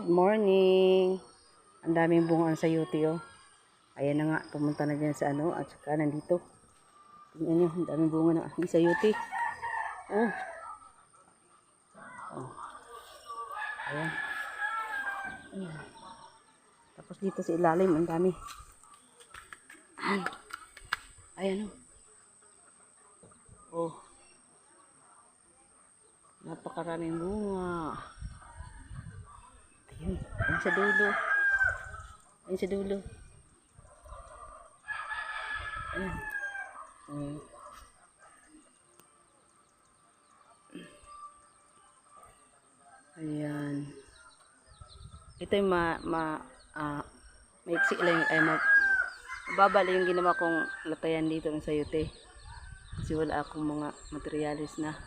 Good morning. Ang daming bunga sa sayuti, oh. Ayan na nga, pumunta na dyan sa ano, at saka nandito. Tingnan nyo, ang daming bunga na sayuti. Oh. Oh. Ayan. Ayan. Tapos dito sa ilalim, ang dami. Ayan, oh. Oh. Napakaraming bunga. Ayun, ayun sa dulo. Ayun sa dulo. Ayan. Ayan. Ito yung maiksi lang, mababa lang yung ginawa kong latayan dito ng sayote. Kasi wala akong mga materialis na.